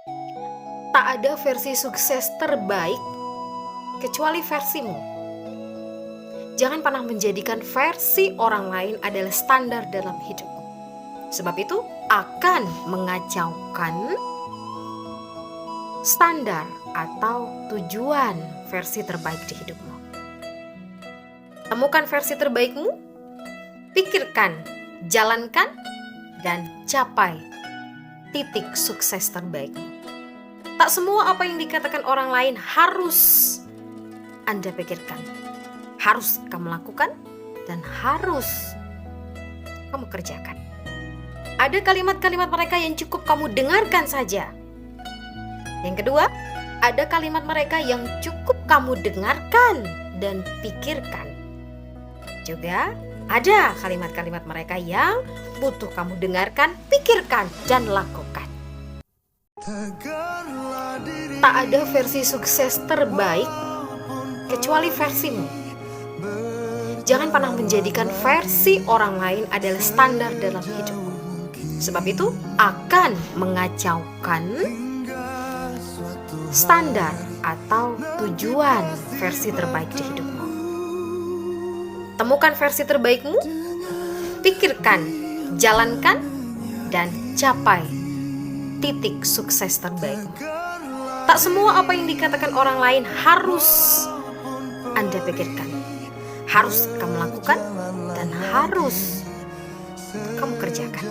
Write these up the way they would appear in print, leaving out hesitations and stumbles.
Tak ada versi sukses terbaik kecuali versimu. Jangan pernah menjadikan versi orang lain adalah standar dalam hidupmu. Sebab itu akan mengacaukan standar atau tujuan versi terbaik di hidupmu. Temukan versi terbaikmu, pikirkan, jalankan, dan capai titik sukses terbaikmu. Tak semua apa yang dikatakan orang lain harus Anda pikirkan, harus kamu lakukan, dan harus kamu kerjakan. Ada kalimat-kalimat mereka yang cukup kamu dengarkan saja. Yang kedua, ada kalimat mereka yang cukup kamu dengarkan dan pikirkan. Juga ada kalimat-kalimat mereka yang butuh kamu dengarkan, pikirkan, dan lakukan. Tak ada versi sukses terbaik kecuali versimu. Jangan pernah menjadikan versi orang lain adalah standar dalam hidupmu. Sebab itu akan mengacaukan standar atau tujuan versi terbaik di hidupmu. Temukan versi terbaikmu, pikirkan, jalankan, dan capai titik sukses terbaikmu. Tak semua apa yang dikatakan orang lain harus Anda pikirkan, harus kamu lakukan, dan harus kamu kerjakan.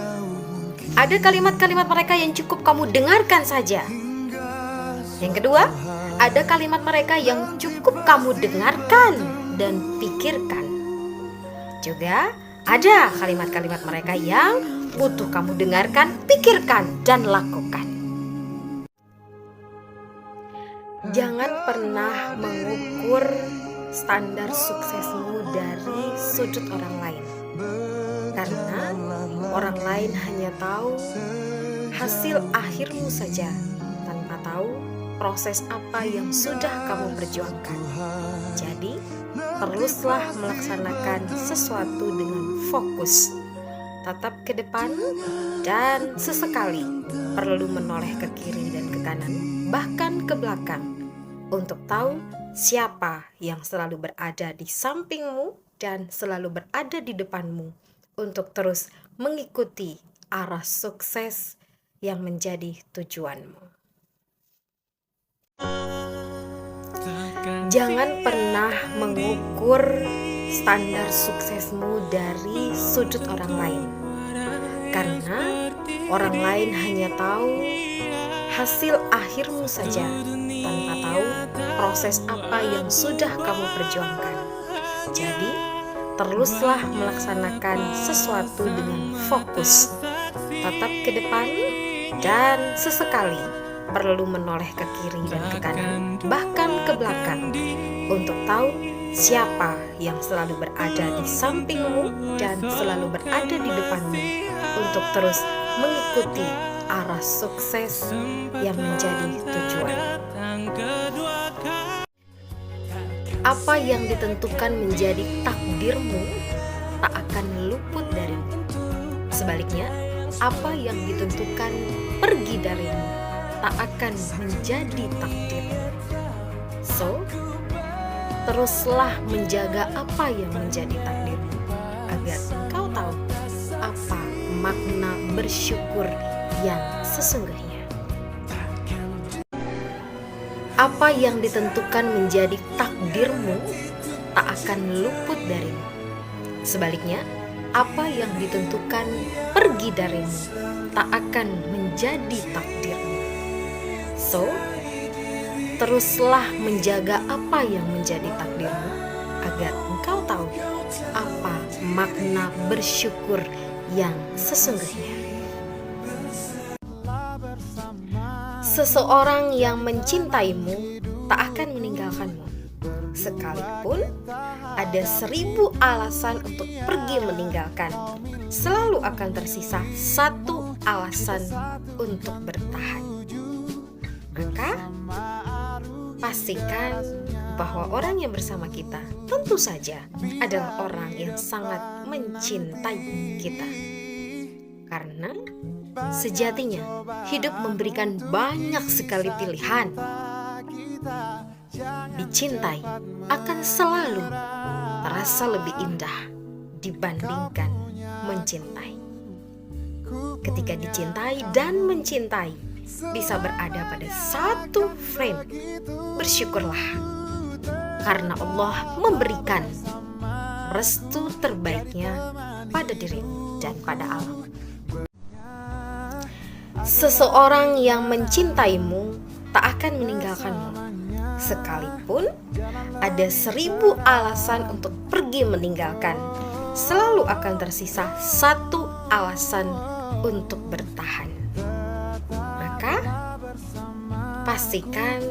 Ada kalimat-kalimat mereka yang cukup kamu dengarkan saja. Yang kedua, ada kalimat mereka yang cukup kamu dengarkan dan pikirkan. Juga ada kalimat-kalimat mereka yang butuh kamu dengarkan, pikirkan, dan lakukan. Jangan pernah mengukur standar suksesmu dari sudut orang lain. Karena orang lain hanya tahu hasil akhirmu saja, tanpa tahu proses apa yang sudah kamu perjuangkan. Jadi, teruslah melaksanakan sesuatu dengan fokus, tatap ke depan, dan sesekali perlu menoleh ke kiri dan ke kanan, bahkan ke belakang, untuk tahu siapa yang selalu berada di sampingmu dan selalu berada di depanmu, untuk terus mengikuti arah sukses yang menjadi tujuanmu. Jangan pernah mengukur standar suksesmu dari sudut orang lain. Karena orang lain hanya tahu hasil akhirmu saja, tanpa tahu proses apa yang sudah kamu perjuangkan. Jadi, teruslah melaksanakan sesuatu dengan fokus, tatap ke depan, dan sesekali perlu menoleh ke kiri dan ke kanan, bahkan ke belakang, untuk tahu siapa yang selalu berada di sampingmu dan selalu berada di depanmu, untuk terus mengikuti arah sukses yang menjadi tujuan. Apa yang ditentukan menjadi takdirmu tak akan luput darimu. Sebaliknya, apa yang ditentukan pergi darimu tak akan menjadi takdirmu. So, teruslah menjaga apa yang menjadi takdirmu, agar engkau tahu apa makna bersyukur yang sesungguhnya. Apa yang ditentukan menjadi takdirmu tak akan luput darimu. Sebaliknya, apa yang ditentukan pergi darimu tak akan menjadi takdirmu. So, teruslah menjaga apa yang menjadi takdirmu, agar engkau tahu apa makna bersyukur yang sesungguhnya. Seseorang yang mencintaimu tak akan meninggalkanmu. Sekalipun ada 1000 alasan untuk pergi meninggalkan, selalu akan tersisa 1 alasan untuk bertahan. Maka, pastikan bahwa orang yang bersama kita tentu saja adalah orang yang sangat mencintai kita. Karena Sejatinya, hidup memberikan banyak sekali pilihan. Dicintai akan selalu terasa lebih indah dibandingkan mencintai. Ketika dicintai dan mencintai bisa berada pada satu frame, bersyukurlah karena Allah memberikan restu terbaiknya pada dirimu dan pada alam. Seseorang yang mencintaimu tak akan meninggalkanmu, sekalipun ada 1000 alasan untuk pergi meninggalkan. Selalu akan tersisa satu alasan untuk bertahan. Maka pastikan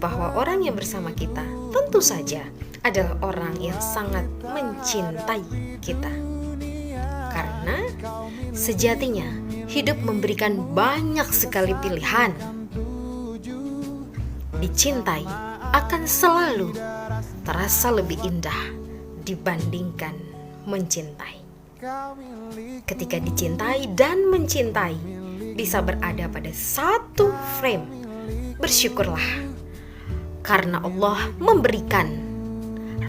bahwa orang yang bersama kita tentu saja adalah orang yang sangat mencintai kita. Karena sejatinya hidup memberikan banyak sekali pilihan. Dicintai akan selalu terasa lebih indah dibandingkan mencintai. Ketika dicintai dan mencintai bisa berada pada satu frame, bersyukurlah karena Allah memberikan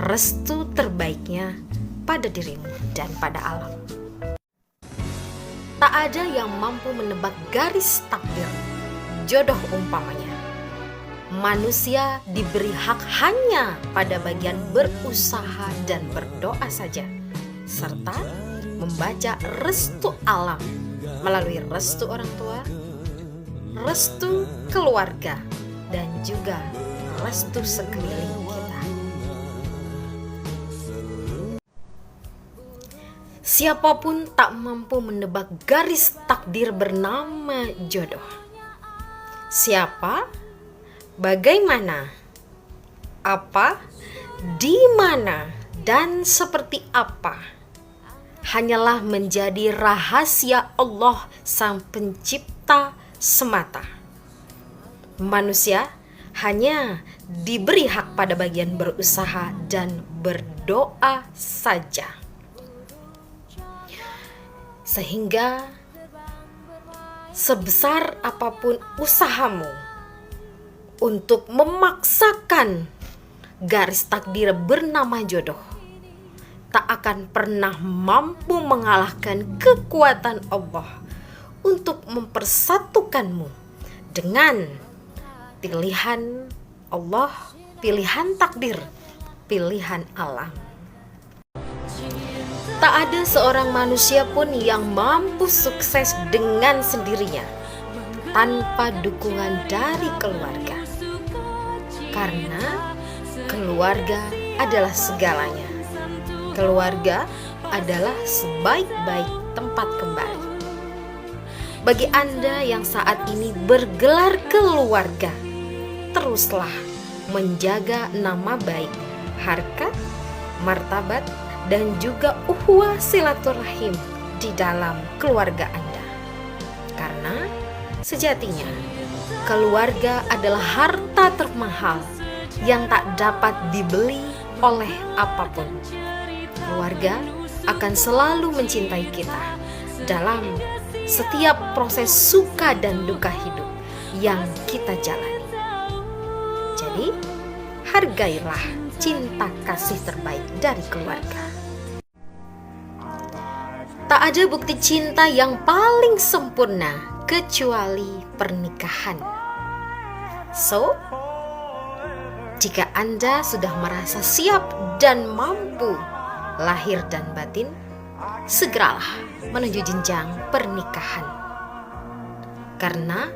restu terbaiknya pada dirimu dan pada alam. Tak ada yang mampu menebak garis takdir, jodoh umpamanya. Manusia diberi hak hanya pada bagian berusaha dan berdoa saja, serta membaca restu alam melalui restu orang tua, restu keluarga, dan juga restu sekeliling kita. Siapapun tak mampu menebak garis takdir bernama jodoh. Siapa, bagaimana, apa, di mana, dan seperti apa hanyalah menjadi rahasia Allah Sang Pencipta semata. Manusia hanya diberi hak pada bagian berusaha dan berdoa saja. Sehingga sebesar apapun usahamu untuk memaksakan garis takdir bernama jodoh, tak akan pernah mampu mengalahkan kekuatan Allah untuk mempersatukanmu dengan pilihan Allah, pilihan takdir, pilihan alam. Tak ada seorang manusia pun yang mampu sukses dengan sendirinya tanpa dukungan dari keluarga. Karena keluarga adalah segalanya. Keluarga adalah sebaik-baik tempat kembali. Bagi Anda yang saat ini bergelar keluarga, teruslah menjaga nama baik, harkat, martabat, dan juga ukhuwah silaturahim di dalam keluarga Anda. Karena sejatinya keluarga adalah harta termahal yang tak dapat dibeli oleh apapun. Keluarga akan selalu mencintai kita dalam setiap proses suka dan duka hidup yang kita jalani. Jadi, hargailah cinta kasih terbaik dari keluarga. Tak ada bukti cinta yang paling sempurna kecuali pernikahan. So, jika Anda sudah merasa siap dan mampu lahir dan batin, segeralah menuju jenjang pernikahan. Karena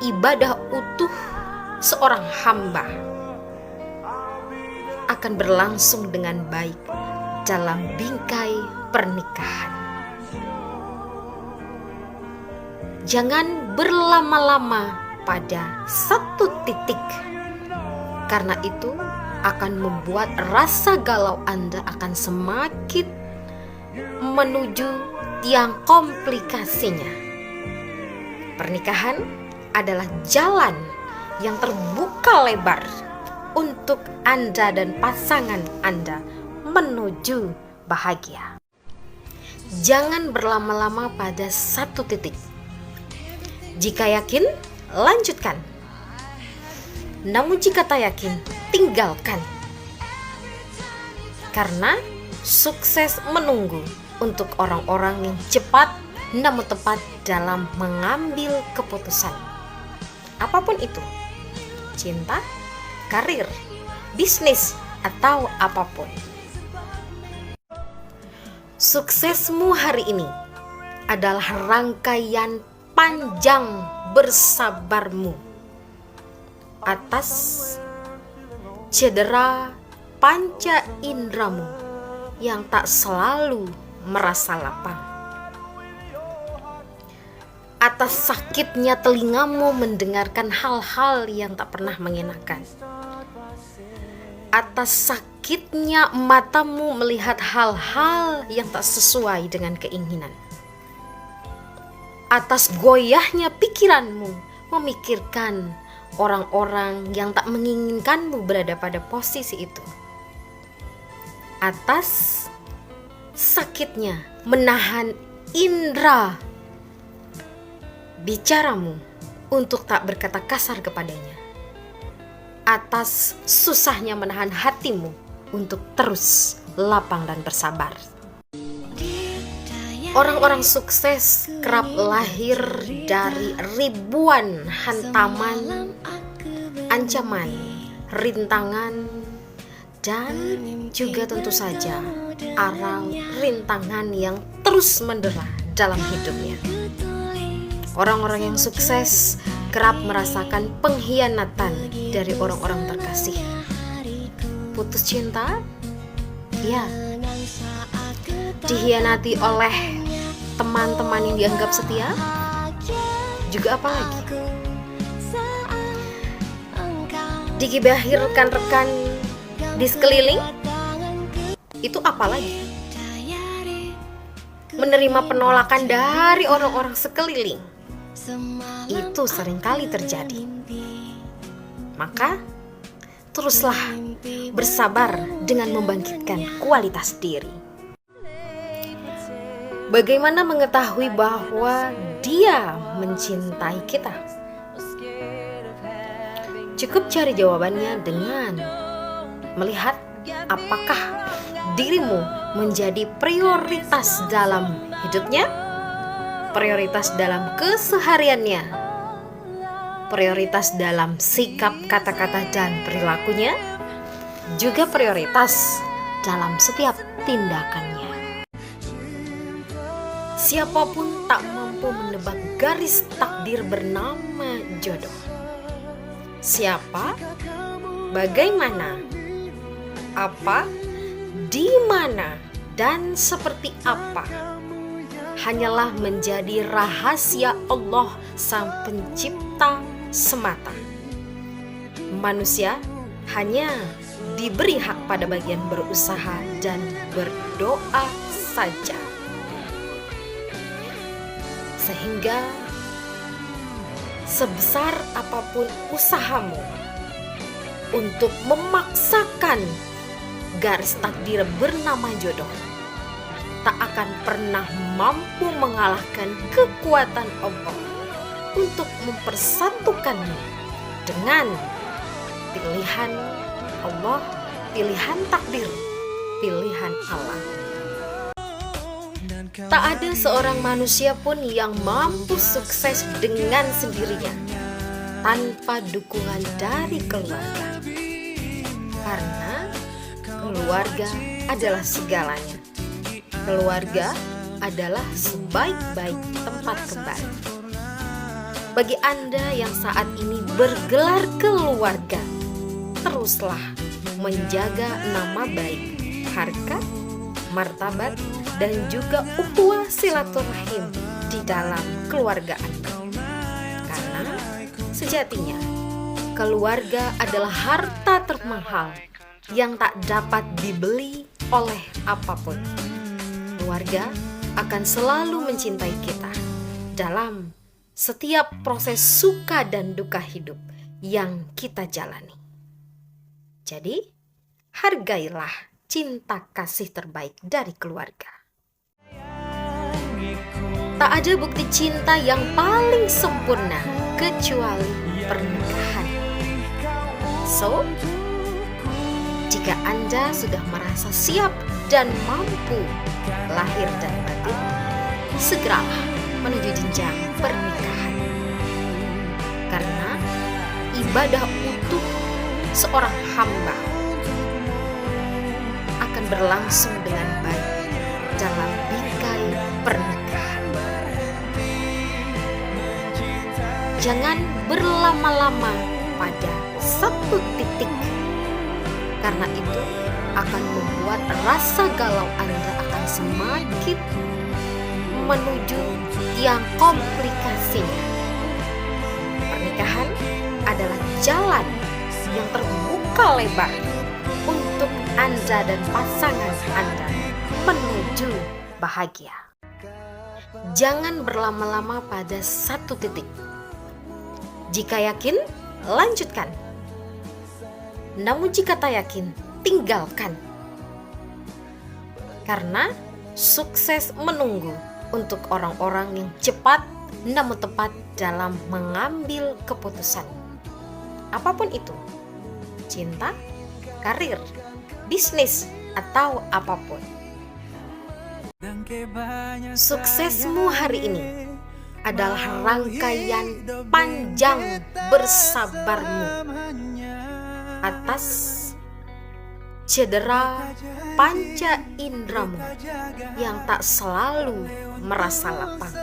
ibadah utuh seorang hamba akan berlangsung dengan baik dalam bingkai pernikahan. Jangan berlama-lama pada satu titik, karena itu akan membuat rasa galau Anda akan semakin menuju tiang komplikasinya. Pernikahan adalah jalan yang terbuka lebar untuk Anda dan pasangan Anda menuju bahagia. Jangan berlama-lama pada satu titik, Jika yakin, lanjutkan. Namun jika tak yakin, tinggalkan. Karena sukses menunggu untuk orang-orang yang cepat namun tepat dalam mengambil keputusan. Apapun itu, cinta, karir, bisnis, atau apapun. Suksesmu hari ini adalah rangkaian panjang bersabarmu atas cedera panca indramu yang tak selalu merasa lapang, atas sakitnya telingamu mendengarkan hal-hal yang tak pernah mengenakan, atas sakitnya matamu melihat hal-hal yang tak sesuai dengan keinginan, atas goyahnya pikiranmu memikirkan orang-orang yang tak menginginkanmu berada pada posisi itu, atas sakitnya menahan indera bicaramu untuk tak berkata kasar kepadanya, atas susahnya menahan hatimu untuk terus lapang dan bersabar. Orang-orang sukses kerap lahir dari ribuan hantaman, ancaman, rintangan, dan juga tentu saja arang rintangan yang terus mendera dalam hidupnya. Orang-orang yang sukses kerap merasakan pengkhianatan dari orang-orang terkasih. Putus cinta? Ya. Dikhianati oleh teman-teman yang dianggap setia? Juga apa lagi? Digibahirkan rekan di sekeliling? Itu apa lagi? Menerima penolakan dari orang-orang sekeliling? Itu seringkali terjadi. Maka teruslah bersabar dengan membangkitkan kualitas diri. Bagaimana mengetahui bahwa dia mencintai kita? Cukup cari jawabannya dengan melihat apakah dirimu menjadi prioritas dalam hidupnya, prioritas dalam kesehariannya, prioritas dalam sikap, kata-kata, dan perilakunya, juga prioritas dalam setiap tindakannya. Siapapun tak mampu menebak garis takdir bernama jodoh. Siapa, bagaimana, apa, di mana, dan seperti apa hanyalah menjadi rahasia Allah Sang Pencipta semata. Manusia hanya diberi hak pada bagian berusaha dan berdoa saja. Sehingga sebesar apapun usahamu untuk memaksakan garis takdir bernama jodoh, tak akan pernah mampu mengalahkan kekuatan Allah untuk mempersatukanmu dengan pilihan Allah, pilihan takdir, pilihan Allah. Tak ada seorang manusia pun yang mampu sukses dengan sendirinya tanpa dukungan dari keluarga. Karena keluarga adalah segalanya. Keluarga adalah sebaik-baik tempat kembali. Bagi Anda yang saat ini bergelar keluarga, teruslah menjaga nama baik, harkat, martabat, dan juga ukhuwah silaturahim di dalam keluarga Anda. Karena sejatinya keluarga adalah harta termahal yang tak dapat dibeli oleh apapun. Keluarga akan selalu mencintai kita dalam setiap proses suka dan duka hidup yang kita jalani. Jadi, hargailah cinta kasih terbaik dari keluarga. Tak ada bukti cinta yang paling sempurna kecuali pernikahan. So, jika Anda sudah merasa siap dan mampu lahir dan batin, segeralah menuju jenjang pernikahan. Karena ibadah utuh seorang hamba akan berlangsung dengan baik dalam bingkai pernikahan. Jangan berlama-lama pada satu titik, karena itu akan membuat rasa galau Anda akan semakin menuju tiang komplikasinya. Pernikahan adalah jalan yang terbuka lebar untuk Anda dan pasangan Anda menuju bahagia. Jangan berlama-lama pada satu titik. Jika yakin, lanjutkan. Namun jika tak yakin, tinggalkan. Karena sukses menunggu untuk orang-orang yang cepat namun tepat dalam mengambil keputusan. Apapun itu, cinta, karir, bisnis, atau apapun. Suksesmu hari ini adalah rangkaian panjang bersabarmu atas cedera panca indramu yang tak selalu merasa lapang,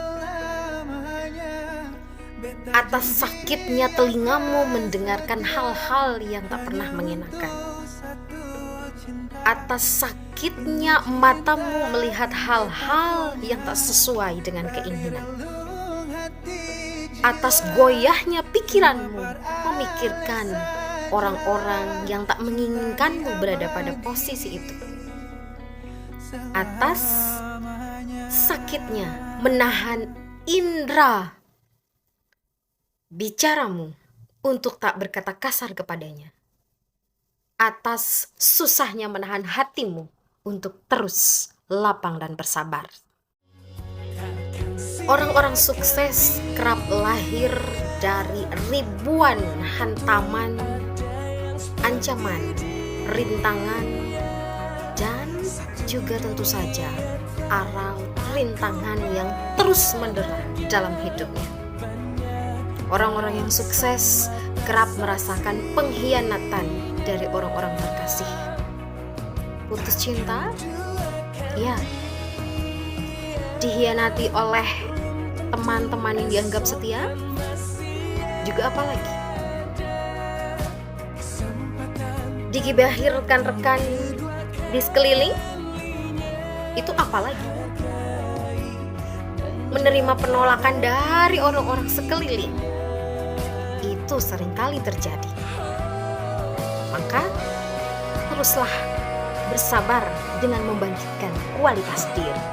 atas sakitnya telingamu mendengarkan hal-hal yang tak pernah mengenakan, atas sakitnya matamu melihat hal-hal yang tak sesuai dengan keinginan, atas goyahnya pikiranmu memikirkan orang-orang yang tak menginginkanmu berada pada posisi itu, atas sakitnya menahan indera bicaramu untuk tak berkata kasar kepadanya, atas susahnya menahan hatimu untuk terus lapang dan bersabar. Orang-orang sukses kerap lahir dari ribuan hantaman, ancaman, rintangan, dan juga tentu saja aral rintangan yang terus mendera dalam hidupnya. Orang-orang yang sukses kerap merasakan pengkhianatan dari orang-orang terkasih. Putus cinta? Ya. Dikhianati oleh teman-teman yang dianggap setia? Juga apalagi? Digibahi rekan-rekan di sekeliling? Itu apalagi? Menerima penolakan dari orang-orang sekeliling? Itu seringkali terjadi. Maka teruslah bersabar dengan membangkitkan kualitas diri.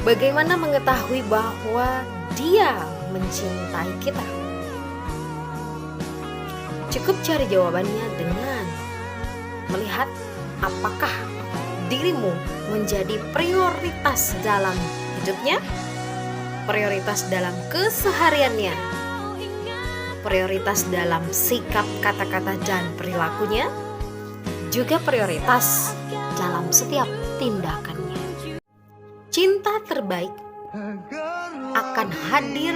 Bagaimana mengetahui bahwa dia mencintai kita? Cukup cari jawabannya dengan melihat apakah dirimu menjadi prioritas dalam hidupnya, prioritas dalam kesehariannya, prioritas dalam sikap, kata-kata, dan perilakunya, juga prioritas dalam setiap tindakannya. Cinta terbaik akan hadir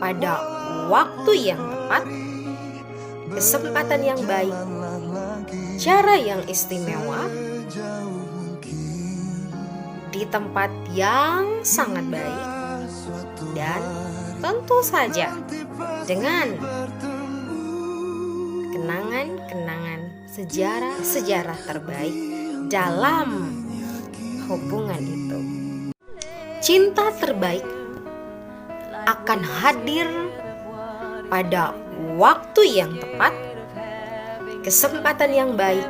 pada waktu yang tepat, kesempatan yang baik, cara yang istimewa, di tempat yang sangat baik, dan tentu saja dengan kenangan-kenangan, sejarah-sejarah terbaik dalam hubungan itu. Cinta terbaik akan hadir pada waktu yang tepat, kesempatan yang baik,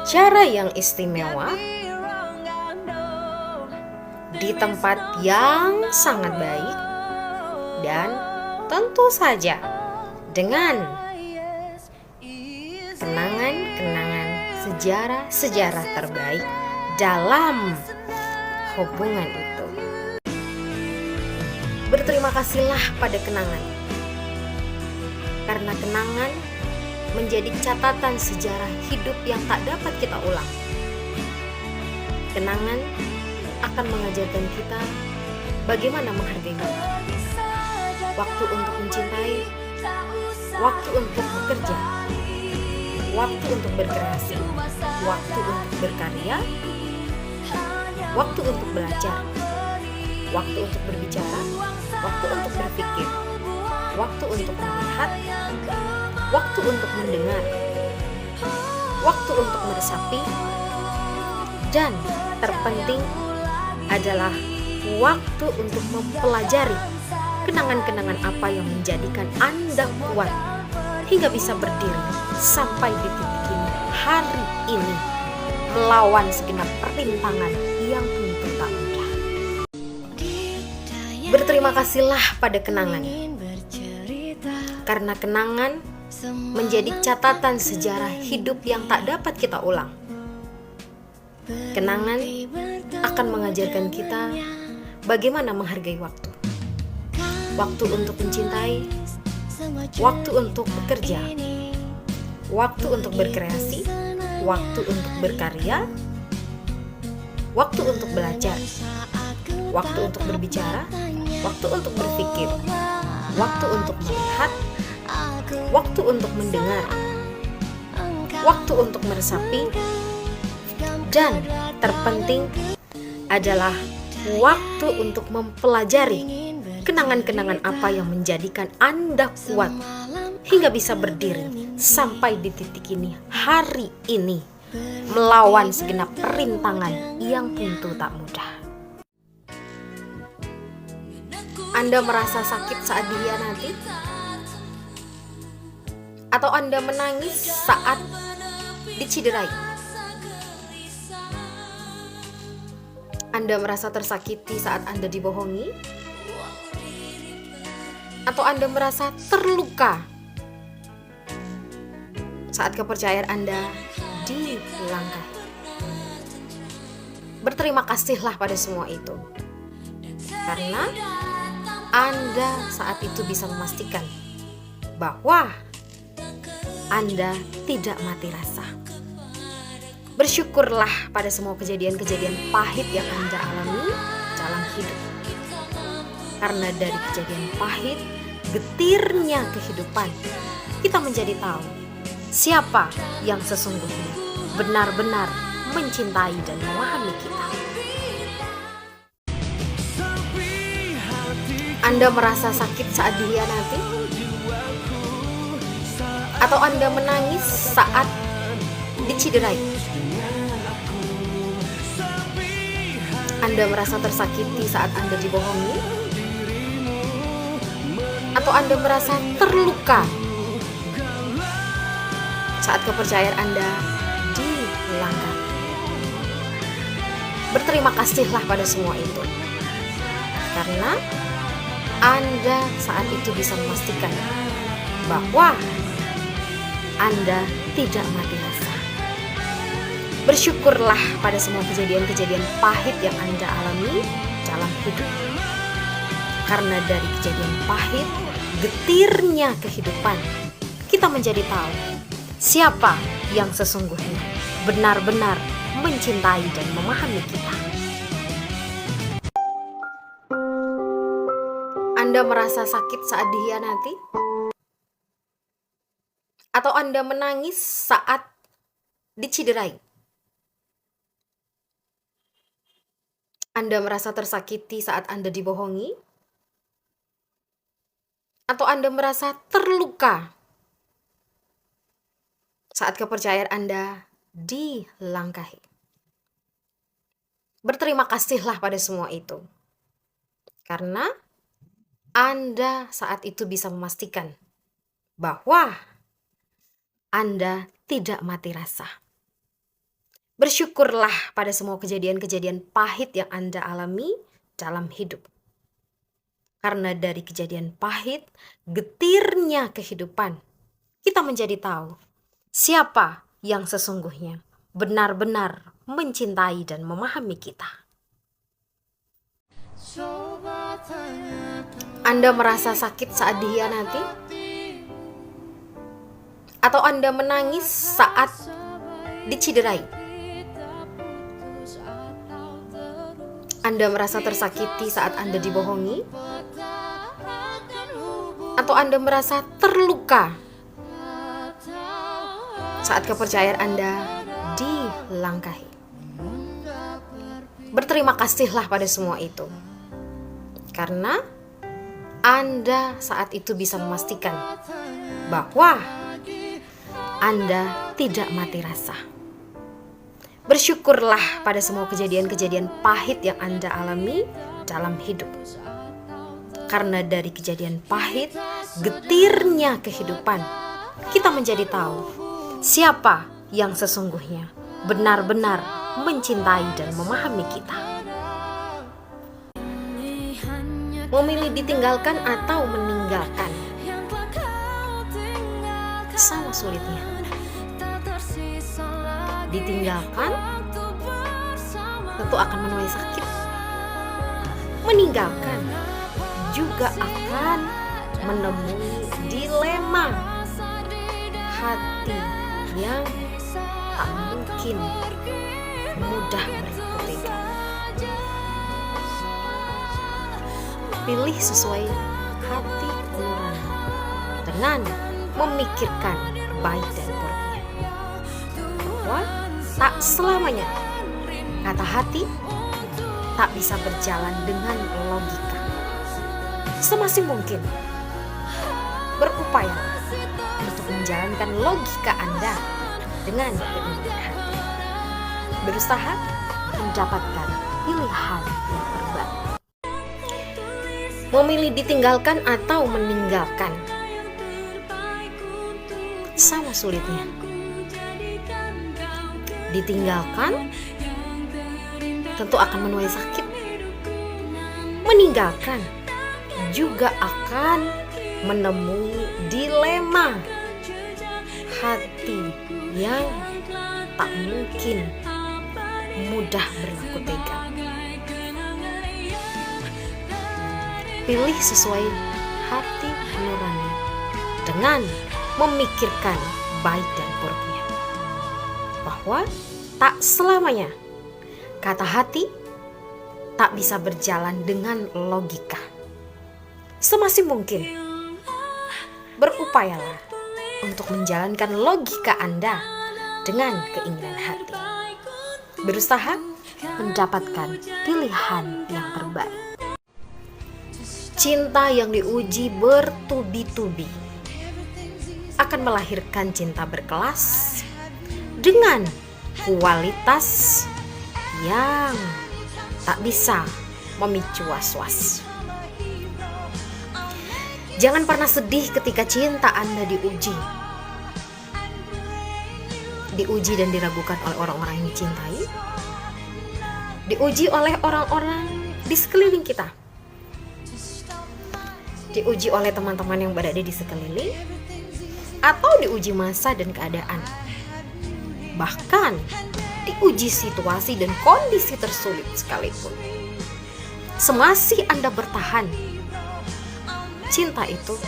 cara yang istimewa, di tempat yang sangat baik, dan tentu saja dengan kenangan-kenangan, sejarah-sejarah terbaik dalam hubungan itu. Berterima kasihlah pada kenangan, karena kenangan menjadi catatan sejarah hidup yang tak dapat kita ulang. Kenangan akan mengajarkan kita bagaimana menghargai waktu untuk mencintai, waktu untuk bekerja, waktu untuk berkreasi, waktu untuk berkarya, waktu untuk belajar, waktu untuk berbicara, waktu untuk berpikir, waktu untuk melihat, waktu untuk mendengar, waktu untuk meresapi, dan terpenting adalah waktu untuk mempelajari kenangan-kenangan apa yang menjadikan Anda kuat hingga bisa berdiri sampai di titik ini, hari ini, melawan segenap perintangan yang tentu tak mudah. Berterima kasihlah pada kenangan, karena kenangan menjadi catatan sejarah hidup yang tak dapat kita ulang. Kenangan akan mengajarkan kita bagaimana menghargai waktu. Waktu untuk mencintai, waktu untuk bekerja, waktu untuk berkreasi, waktu untuk berkarya, waktu untuk belajar, waktu untuk berbicara, waktu untuk berpikir, waktu untuk melihat, waktu untuk mendengar, waktu untuk meresapi, dan terpenting adalah waktu untuk mempelajari kenangan-kenangan apa yang menjadikan Anda kuat hingga bisa berdiri sampai di titik ini, hari ini, melawan segenap perintangan yang tentu tak mudah. Anda merasa sakit saat dihianati? Atau Anda menangis saat diciderai? Anda merasa tersakiti saat Anda dibohongi? Atau Anda merasa terluka saat kepercayaan Anda dilangkahi? Berterima kasihlah pada semua itu, karena Anda saat itu bisa memastikan bahwa Anda tidak mati rasa. Bersyukurlah pada semua kejadian-kejadian pahit yang Anda alami dalam hidup. Karena dari kejadian pahit, getirnya kehidupan, kita menjadi tahu siapa yang sesungguhnya benar-benar mencintai dan memahami kita. Anda merasa sakit saat dihianati? Atau Anda menangis saat diciderai? Anda merasa tersakiti saat Anda dibohongi? Atau Anda merasa terluka saat kepercayaan Anda dilangkahi? Berterima kasihlah pada semua itu, karena Anda saat itu bisa memastikan bahwa Anda tidak mati rasa. Bersyukurlah pada semua kejadian-kejadian pahit yang Anda alami dalam hidup. Karena dari kejadian pahit, getirnya kehidupan, kita menjadi tahu siapa yang sesungguhnya benar-benar mencintai dan memahami kita. Anda merasa sakit saat dihianati? Atau Anda menangis saat diciderai? Anda merasa tersakiti saat Anda dibohongi? Atau Anda merasa terluka saat kepercayaan Anda dilangkahi? Berterima kasihlah pada semua itu, karena Anda saat itu bisa memastikan bahwa Anda tidak mati rasa. Bersyukurlah pada semua kejadian-kejadian pahit yang Anda alami dalam hidup. Karena dari kejadian pahit, getirnya kehidupan, kita menjadi tahu siapa yang sesungguhnya benar-benar mencintai dan memahami kita. Anda merasa sakit saat dikhianati? Atau Anda menangis saat diciderai? Anda merasa tersakiti saat Anda dibohongi? Atau Anda merasa terluka saat kepercayaan Anda dilangkahi? Berterima kasihlah pada semua itu, karena Anda saat itu bisa memastikan bahwa Anda tidak mati rasa. Bersyukurlah pada semua kejadian-kejadian pahit yang Anda alami dalam hidup. Karena dari kejadian pahit, getirnya kehidupan, kita menjadi tahu siapa yang sesungguhnya benar-benar mencintai dan memahami kita. Memilih ditinggalkan atau meninggalkan sama sulitnya. Ditinggalkan tentu akan menuai sakit. Meninggalkan juga akan menemui dilema hati yang tak mungkin mudah berkutik. Pilih sesuai hati nurani dengan memikirkan baik dan buruknya. Bahwa tak selamanya kata hati tak bisa berjalan dengan logika. Semasih mungkin berupaya untuk menjalankan logika Anda dengan keinginan hati. Berusaha mendapatkan pilihan yang terbaik. Memilih ditinggalkan atau meninggalkan sama sulitnya. Ditinggalkan tentu akan menuai sakit. Meninggalkan juga akan menemui dilema hati yang tak mungkin mudah berlaku tega. Pilih sesuai hati nurani dengan memikirkan baik dan buruknya. Bahwa tak selamanya kata hati tak bisa berjalan dengan logika. Semasih mungkin berupayalah untuk menjalankan logika Anda dengan keinginan hati. Berusaha mendapatkan pilihan yang terbaik. Cinta yang diuji bertubi-tubi akan melahirkan cinta berkelas dengan kualitas yang tak bisa memicu was-was. Jangan pernah sedih ketika cinta Anda diuji. Diuji dan diragukan oleh orang-orang yang dicintai. Diuji oleh orang-orang di sekeliling kita. Diuji oleh teman-teman yang berada di sekeliling, atau diuji masa dan keadaan. Bahkan diuji situasi dan kondisi tersulit sekalipun. Semasih Anda bertahan, cinta itu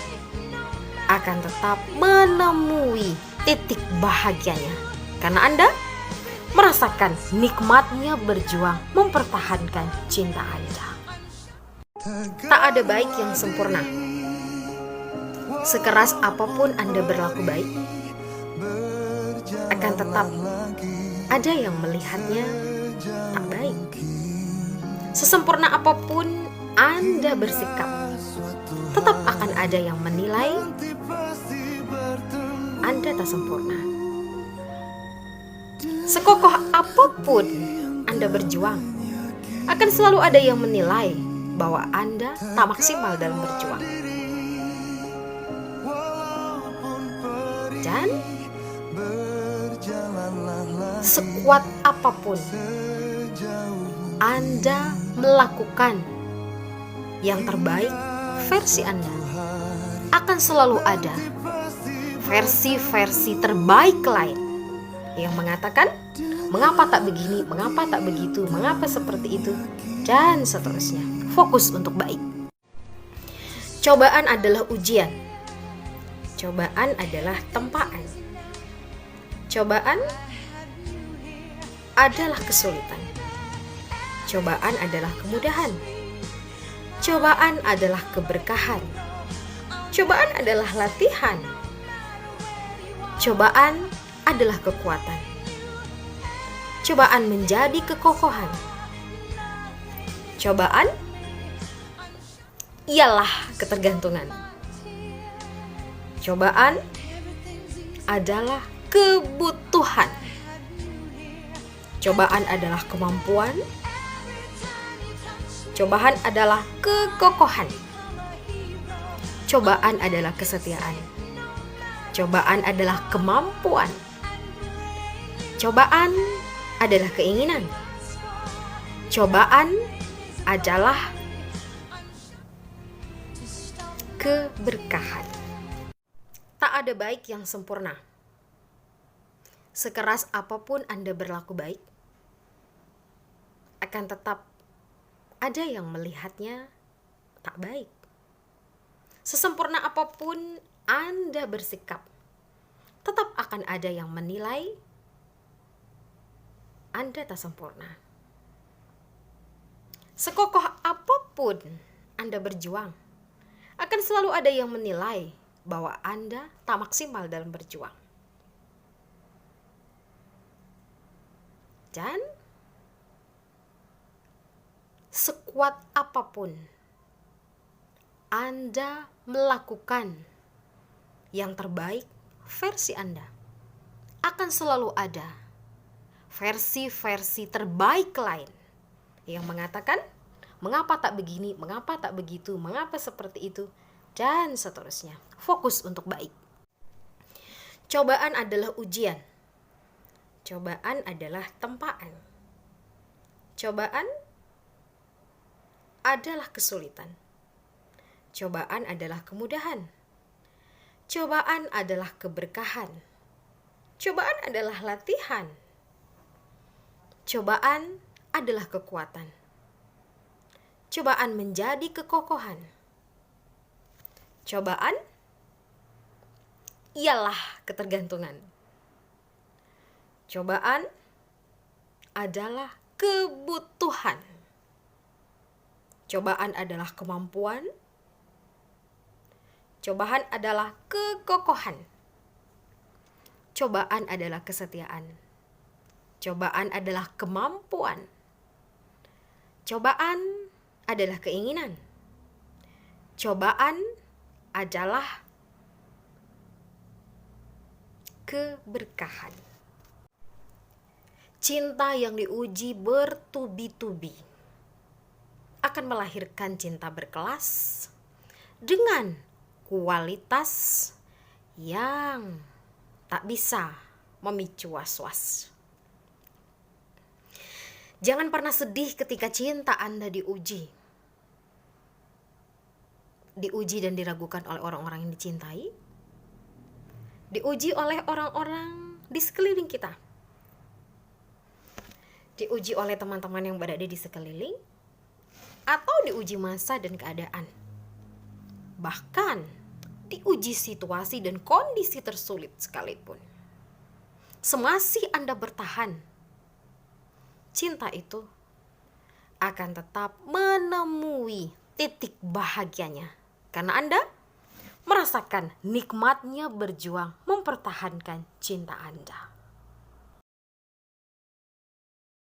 akan tetap menemui titik bahagianya, karena Anda merasakan nikmatnya berjuang mempertahankan cinta Anda. Tak ada baik yang sempurna. Sekeras apapun Anda berlaku baik, akan tetap ada yang melihatnya tak baik. Sesempurna apapun Anda bersikap, tetap akan ada yang menilai Anda tak sempurna. Sekokoh apapun Anda berjuang, akan selalu ada yang menilai bahwa Anda tak maksimal dalam berjuang. Dan sekuat apapun Anda melakukan yang terbaik versi Anda, akan selalu ada versi-versi terbaik lain yang mengatakan mengapa tak begini, mengapa tak begitu, mengapa seperti itu, dan seterusnya. fokus untuk baik. Cobaan adalah ujian. Cobaan adalah tempaan. Cobaan adalah kesulitan. Cobaan adalah kemudahan. Cobaan adalah keberkahan. Cobaan adalah latihan. Cobaan adalah kekuatan. Cobaan menjadi kekokohan. Cobaan ialah ketergantungan. Cobaan adalah kebutuhan. Cobaan adalah kemampuan. Cobaan adalah kekokohan. Cobaan adalah kesetiaan. Cobaan adalah kemampuan. Cobaan adalah keinginan. Cobaan adalah keberkahan. Tak ada baik yang sempurna. Sekeras apapun Anda berlaku baik, akan tetap ada yang melihatnya tak baik. Sesempurna apapun Anda bersikap, tetap akan ada yang menilai Anda tak sempurna. Sekokoh apapun Anda berjuang, akan selalu ada yang menilai bahwa Anda tak maksimal dalam berjuang. Dan sekuat apapun Anda melakukan yang terbaik versi Anda, akan selalu ada versi-versi terbaik lain yang mengatakan, mengapa tak begini, mengapa tak begitu, mengapa seperti itu, dan seterusnya. Fokus untuk baik. Cobaan adalah ujian. Cobaan adalah tempaan. Cobaan adalah kesulitan. Cobaan adalah kemudahan. Cobaan adalah keberkahan. Cobaan adalah latihan. Cobaan adalah kekuatan. Cobaan menjadi kekokohan. Cobaan ialah ketergantungan. Cobaan adalah kebutuhan. Cobaan adalah kemampuan. Cobaan adalah kekokohan. Cobaan adalah kesetiaan. Cobaan adalah kemampuan. Cobaan adalah keinginan. Cobaan adalah keberkahan. Cinta yang diuji bertubi-tubi akan melahirkan cinta berkelas dengan kualitas yang tak bisa memicu was-was. Jangan pernah sedih ketika cinta Anda diuji. Diuji dan diragukan oleh orang-orang yang dicintai. Diuji oleh orang-orang di sekeliling kita. Diuji oleh teman-teman yang berada di sekeliling. Atau diuji masa dan keadaan. Bahkan diuji situasi dan kondisi tersulit sekalipun. Semasih Anda bertahan, cinta itu akan tetap menemui titik bahagianya. Karena Anda merasakan nikmatnya berjuang mempertahankan cinta Anda.